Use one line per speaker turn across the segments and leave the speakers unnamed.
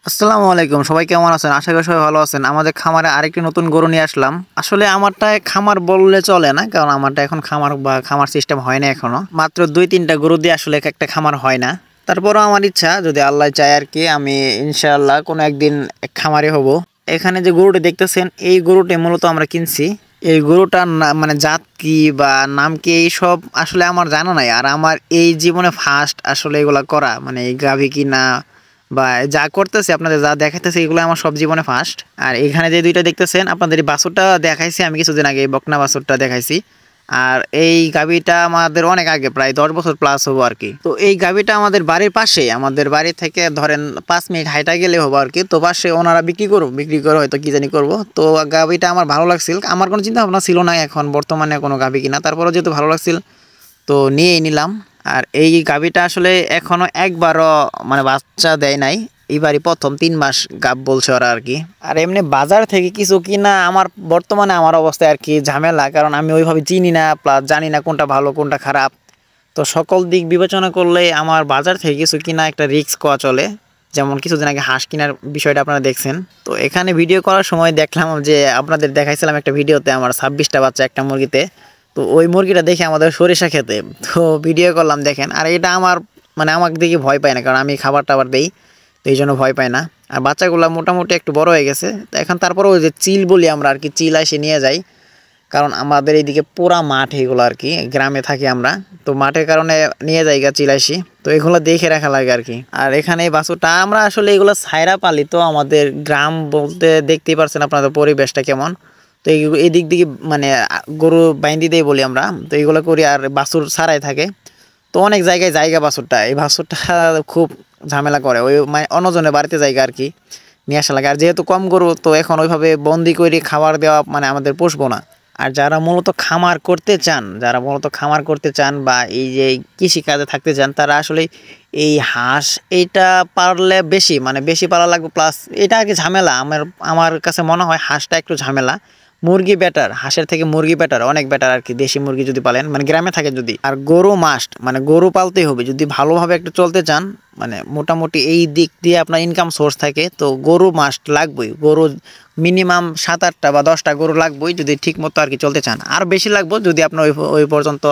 আসসালামু আলাইকুম, সবাই কেমন আছেন? আশা করি সবাই ভালো আছেন। আমাদের খামারে আরেকটি নতুন গরু নিয়ে আসলাম। আসলে আমারটা খামার বললে চলে না, কারণ আমারটা এখন খামার বা খামার সিস্টেম হয় না এখনো। মাত্র 2-3টা গরু দিয়ে আসলে একটা খামার হয় না। তারপরও আমার ইচ্ছা, যদি আল্লাহ চায় আর কি, আমি ইনশাআল্লাহ কোনো একদিন খামারে হব। এখানে যে গরুটি দেখতেছেন, এই গরুটি মূলত আমরা কিনছি। এই গরুটার মানে জাত কি বা নাম কি এইসব আসলে আমার জানা নাই। আর আমার এই জীবনে ফার্স্ট আসলে এগুলা করা, মানে এই গাভী কিনা বা যা করতেছি, আপনাদের যা দেখাইতেছে এগুলো আমার সব জীবনে ফার্স্ট। আর এখানে যে দুইটা দেখতেছেন, আপনাদের এই বাছুরটা দেখাইছি আমি কিছুদিন আগে, এই বকনা বাছুরটা দেখাইছি। আর এই গাভীটা আমাদের অনেক আগে, প্রায় 10 বছর প্লাস হবো আর কি। তো এই গাভীটা আমাদের বাড়ির পাশে, আমাদের বাড়ি থেকে ধরেন 5 মিনিট হাইটা গেলে হবো আর কি। তো পাশে ওনারা বিক্রি করে হয়তো কি জানি করবো। তো গাভীটা আমার ভালো লাগছিল, আমার কোনো চিন্তা ভাবনা ছিল না এখন বর্তমানে কোনো গাভী কিনা। তারপরেও যেহেতু ভালো লাগছিল তো নিয়েই নিলাম। আর এই গাভীটা আসলে এখনো একবারও মানে বাচ্চা দেয় নাই, এইবারই প্রথম 3 মাস গাব বলছে ওরা আর কি। আর এমনি বাজার থেকে কিছু কিনা আমার বর্তমানে আমার অবস্থায় আর কি ঝামেলা, কারণ আমি ওইভাবে চিনি না, প্লাস জানি না কোনটা ভালো কোনটা খারাপ। তো সকল দিক বিবেচনা করলে আমার বাজার থেকে কিছু কিনা একটা রিস্ক করা চলে। যেমন কিছুদিন আগে হাঁস কেনার বিষয়টা আপনারা দেখছেন। তো এখানে ভিডিও করার সময় দেখলাম যে আপনাদের দেখাইছিলাম একটা ভিডিওতে আমার 26টা বাচ্চা একটা মুরগিতে। তো ওই মুরগিটা দেখে আমাদের সরিষা খেতে, তো ভিডিও করলাম দেখেন। আর এটা আমার মানে আমাকে দেখে ভয় পায় না, কারণ আমি খাবার টাবার দেই, তো এই জন্য ভয় পায় না। আর বাচ্চাগুলো মোটামুটি একটু বড় হয়ে গেছে। তো এখন তারপরেও যে চিল বলি আমরা আর কি, চিল এসে নিয়ে যাই, কারণ আমাদের এইদিকে পুরা মাঠ এগুলো আর কি, গ্রামে থাকি আমরা। তো মাঠের কারণে নিয়ে যাই চিলাইসি, তো এগুলো দেখে রাখা লাগে আর কি। আর এখানে এই বাছুরটা আমরা আসলে এগুলো ছাইরা পালি, তো আমাদের গ্রাম বলতে দেখতেই পারছেন আপনাদের পরিবেশটা কেমন। তো এই দিক দিকে মানে গরু বাইন্দি দেই বলি আমরা, তো এইগুলো করি। আর বাছুর ছাড়াই থাকে, তো অনেক জায়গায় জায়গা বাছুরটা, এই বাছুরটা খুব ঝামেলা করে, ওই মানে অন্যজনের বাড়িতে জায়গা আর কি নিয়ে আসা লাগে। আর যেহেতু কম গরু, তো এখন ওইভাবে বন্দি করে খাবার দেওয়া মানে আমাদের পুষবো না। আর যারা মূলত খামার করতে চান, বা এই যে কৃষিকাজে থাকতে চান, তারা আসলে এই হাঁস এইটা পারলে বেশি পালা লাগবে। প্লাস এটা আর কি ঝামেলা, আমার কাছে মনে হয় হাঁসটা একটু ঝামেলা। মুরগি বেটার, হাঁসের থেকে মুরগি বেটার, অনেক বেটার আর কি, দেশি মুরগি যদি পালেন, মানে গ্রামে থাকে যদি। আর গরু মাস্ট, মানে গরু পালতেই হবে যদি ভালোভাবে একটু চলতে চান, মানে মোটামুটি এই দিক দিয়ে আপনার ইনকাম সোর্স থাকে, তো গরু মাস্ট লাগবেই। গরু মিনিমাম 7-8টা বা 10টা গরু লাগবেই যদি ঠিক মতো আর কি চলতে চান। আর বেশি লাগবে যদি আপনার ওই পর্যন্ত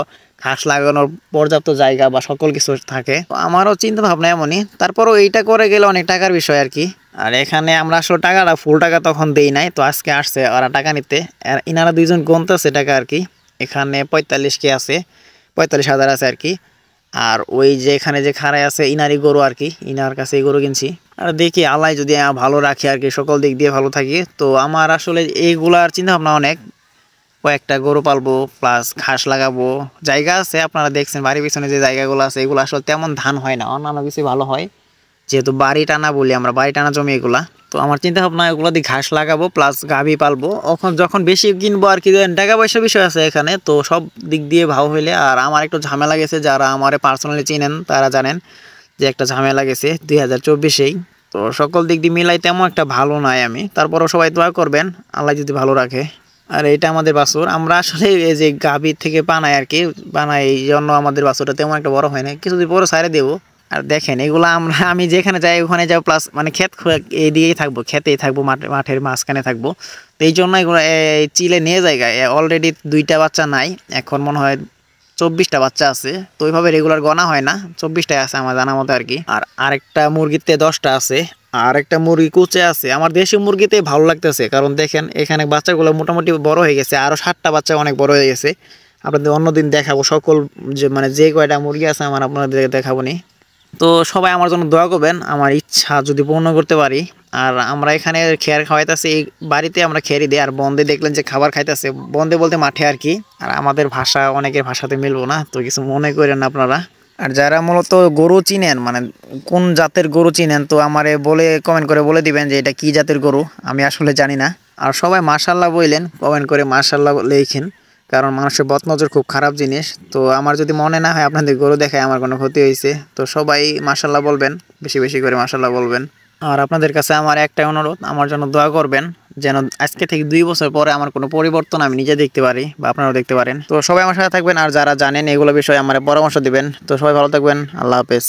ঘাস লাগানোর পর্যাপ্ত জায়গা বা সকল কিছু থাকে। আমারও চিন্তা ভাবনা এমনই, তারপরও এইটা করে গেলে অনেক টাকার বিষয় আর কি। আর এখানে আমরা আসলে টাকাটা ফুল টাকা তখন দেই নাই, তো আজকে আসছে ওরা টাকা নিতে। আর ইনারা দুইজন গুনতেছে টাকা আর কি। এখানে 45K আছে, 45,000 আছে আর কি। আর ওই যে এখানে যে খাড়ায় আছে ইনারি গরু আর কি, ইনার কাছে এই গরু কিনছি। আর দেখি আল্লাহ যদি ভালো রাখি আর কি, সকল দিক দিয়ে ভালো থাকি। তো আমার আসলে এইগুলার চিন্তা ভাবনা অনেক, কয়েকটা গরু পালবো, প্লাস ঘাস লাগাবো। জায়গা আছে, আপনারা দেখছেন বাড়ির পিছনে যে জায়গাগুলো আছে, এগুলো আসলে তেমন ধান হয় না, অন্যান্য কিছু ভালো হয়, যেহেতু বাড়ি টানা বলি আমরা, বাড়ি টানা জমি এগুলা। তো আমার চিন্তা ভাবনা এগুলো দিয়ে ঘাস লাগাবো, প্লাস গাভী পালবো। যখন বেশি কিনবো আর কি, টাকা পয়সার বিষয় আছে এখানে, তো সব দিক দিয়ে ভালো হইলে। আর আমার একটু ঝামেলা গেছে, যারা আমার পার্সোনালি চিনেন তারা জানেন যে একটা ঝামেলা গেছে 2024-এই। তো সকল দিক দিয়ে মিলাই তেমন একটা ভালো নয় আমি, তারপরও সবাই দোয়া করবেন আল্লাহ যদি ভালো রাখে। আর এটা আমাদের বাছুর, আমরা আসলে এই যে গাভীর থেকে বানাই আর কি, এই জন্য আমাদের বাছুরটা তেমন একটা বড় হয় না, কিছুদিন পরে সাইরে দেবো। আর দেখেন এগুলো আমি যেখানে যাই ওখানে যাবো, প্লাস মানে এইদিকেই থাকবো, খেতেই থাকবো, মাঠের মাঝখানে থাকবো। তো এই জন্য এগুলো চিলে নিয়ে জায়গায় অলরেডি 2টা বাচ্চা নাই, এখন মনে হয় 24টা বাচ্চা আছে। তো ওইভাবে রেগুলার গণা হয় না, 24টাই আছে আমার জানা মতো আর কি। আর আরেকটা মুরগিতে 10টা আছে, আর একটা মুরগি কুচে আছে। আমার দেশি মুরগিতে ভালো লাগতেছে, কারণ দেখেন এখানে বাচ্চাগুলো মোটামুটি বড় হয়ে গেছে, আরও 7টা বাচ্চা অনেক বড় হয়ে গেছে। আপনাদের অন্যদিন দেখাবো সকল যে কয়টা মুরগি আছে আমার, আপনাদের দেখাবো নি। তো সবাই আমার জন্য দোয়া করবেন, আমার ইচ্ছা যদি পূর্ণ করতে পারি। আর আমরা এখানে খেয়ার খাওয়াইতেছি, এই বাড়িতে আমরা খেয়ারই দিই। আর বন্ধে দেখলেন যে খাবার খাইতেছে, বন্ধে বলতে মাঠে আর কি। আর আমাদের ভাষা অনেকের ভাষাতে মিলবো না, তো কিছু মনে করেন না আপনারা। আর যারা মূলত গরু চিনেন, মানে কোন জাতের গরু চিনেন, তো আমারে কমেন্ট করে বলে দিবেন যে এটা কি জাতের গরু, আমি আসলে জানি না। আর সবাই মাশাআল্লাহ বললেন, কমেন্ট করে মাশাআল্লাহ লেখেন, কারণ মানুষের বদনজর খুব খারাপ জিনিস। তো আমার যদি মনে না হয় আপনাদের গরু দেখায় আমার কোনো ক্ষতি হয়েছে, তো সবাই মাশাআল্লাহ বলবেন, বেশি বেশি করে মাশাআল্লাহ বলবেন। আর আপনাদের কাছে আমার একটাই অনুরোধ, আমার জন্য দোয়া করবেন, যেন আজকে থেকে 2 বছর পরে আমার কোনো পরিবর্তন আমি নিজে দেখতে পারি বা আপনারাও দেখতে পারেন। তো সবাই আমার সাথে থাকবেন, আর যারা জানেন এগুলো বিষয়ে আমার পরামর্শ দিবেন। তো সবাই ভালো থাকবেন, আল্লাহ হাফেজ।